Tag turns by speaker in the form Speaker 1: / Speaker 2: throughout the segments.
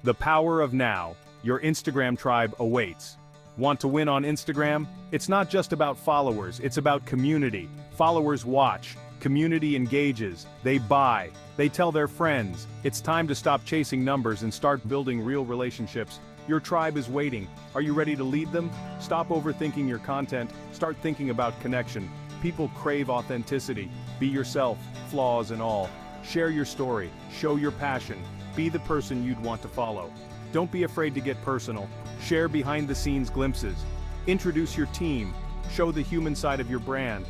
Speaker 1: The power of now. Your Instagram tribe awaits. Want to win on Instagram? It's not just about followers, it's about community. Followers watch, community engages, they buy, they tell their friends. It's time to stop chasing numbers and start building real relationships. Your tribe is waiting. Are you ready to lead them? Stop overthinking your content, start thinking about connection. People crave authenticity. Be yourself, flaws and all. Share your story, show your passion, be the person you'd want to follow. Don't be afraid to get personal. Share behind-the-scenes glimpses. Introduce your team. Show the human side of your brand.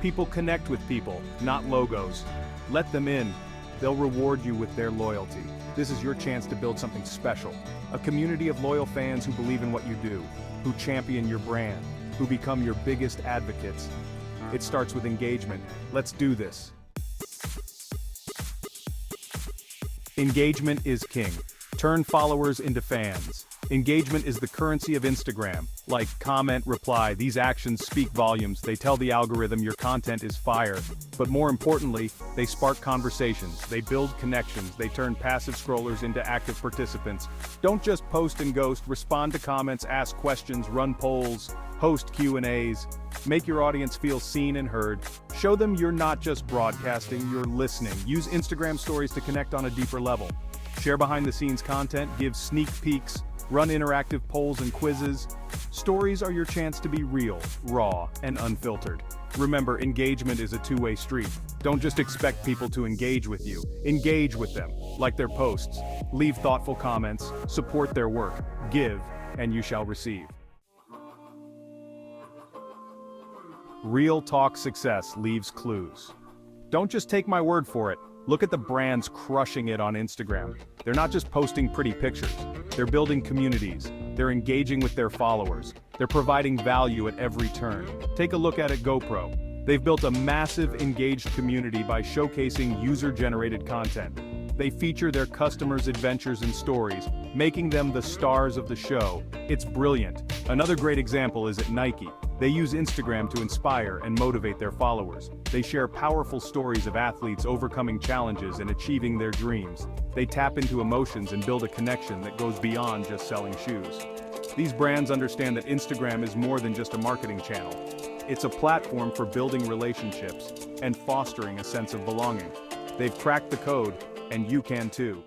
Speaker 1: People connect with people, not logos. Let them in. They'll reward you with their loyalty. This is your chance to build something special. A community of loyal fans who believe in what you do, who champion your brand, who become your biggest advocates. It starts with engagement. Let's do this. Engagement is king. Turn followers into fans. Engagement is the currency of Instagram. Like, comment, reply, these actions speak volumes. They tell the algorithm your content is fire. But more importantly, they spark conversations, they build connections, they turn passive scrollers into active participants. Don't just post and ghost, respond to comments, ask questions, run polls, host Q&As. Make your audience feel seen and heard. Show them you're not just broadcasting, you're listening. Use Instagram stories to connect on a deeper level. Share behind-the-scenes content, give sneak peeks, run interactive polls and quizzes. Stories are your chance to be real, raw, and unfiltered. Remember, engagement is a two-way street. Don't just expect people to engage with you. Engage with them, like their posts. Leave thoughtful comments, support their work, give, and you shall receive. Real talk success leaves clues. Don't just take my word for it. Look at the brands crushing it on Instagram. They're not just posting pretty pictures. They're building communities. They're engaging with their followers. They're providing value at every turn. Take a look at it, GoPro. They've built a massive engaged community by showcasing user-generated content. They feature their customers' adventures and stories, making them the stars of the show. It's brilliant. Another great example is at Nike. They use Instagram to inspire and motivate their followers. They share powerful stories of athletes overcoming challenges and achieving their dreams. They tap into emotions and build a connection that goes beyond just selling shoes. These brands understand that Instagram is more than just a marketing channel. It's a platform for building relationships and fostering a sense of belonging. They've cracked the code, and you can too.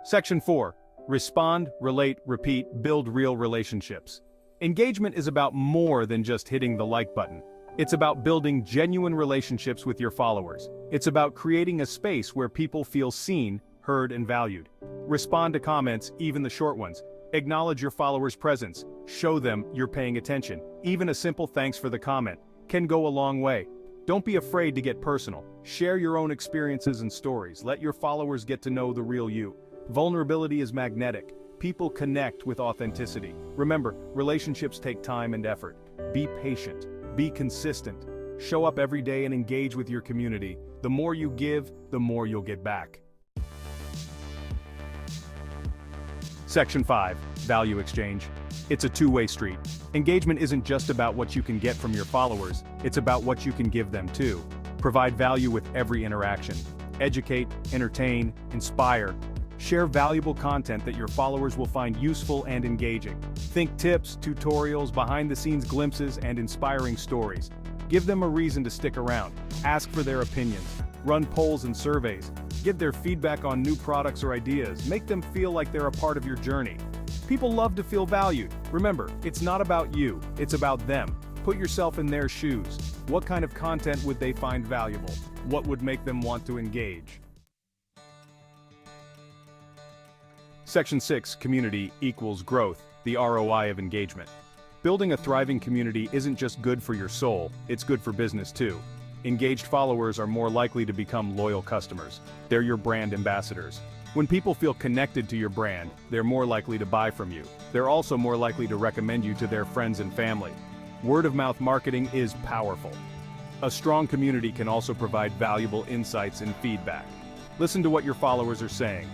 Speaker 1: Section 4. Respond, relate, repeat, build real relationships. Engagement is about more than just hitting the like button. It's about building genuine relationships with your followers. It's about creating a space where people feel seen, heard, and valued. Respond to comments, even the short ones. Acknowledge your followers' presence. Show them you're paying attention. Even a simple thanks for the comment can go a long way. Don't be afraid to get personal. Share your own experiences and stories. Let your followers get to know the real you. Vulnerability is magnetic. People connect with authenticity. Remember, relationships take time and effort. Be patient. Be consistent. Show up every day and engage with your community. The more you give, the more you'll get back. Section 5. Value exchange. It's a two-way street. Engagement isn't just about what you can get from your followers, it's about what you can give them too. Provide value with every interaction. Educate, entertain, inspire. Share valuable content that your followers will find useful and engaging. Think tips, tutorials, behind-the-scenes glimpses, and inspiring stories. Give them a reason to stick around. Ask for their opinions. Run polls and surveys. Give their feedback on new products or ideas. Make them feel like they're a part of your journey. People love to feel valued. Remember, it's not about you, it's about them. Put yourself in their shoes. What kind of content would they find valuable? What would make them want to engage? Section 6. Community equals growth, the ROI of engagement. Building a thriving community isn't just good for your soul, it's good for business too. Engaged followers are more likely to become loyal customers. They're your brand ambassadors. When people feel connected to your brand, they're more likely to buy from you. They're also more likely to recommend you to their friends and family. Word-of-mouth marketing is powerful. A strong community can also provide valuable insights and feedback. Listen to what your followers are saying.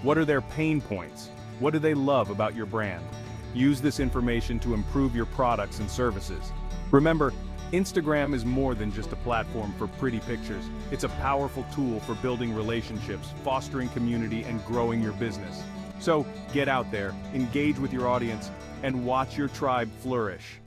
Speaker 1: What are their pain points? What do they love about your brand? Use this information to improve your products and services. Remember, Instagram is more than just a platform for pretty pictures. It's a powerful tool for building relationships, fostering community, and growing your business. So, get out there, engage with your audience, and watch your tribe flourish.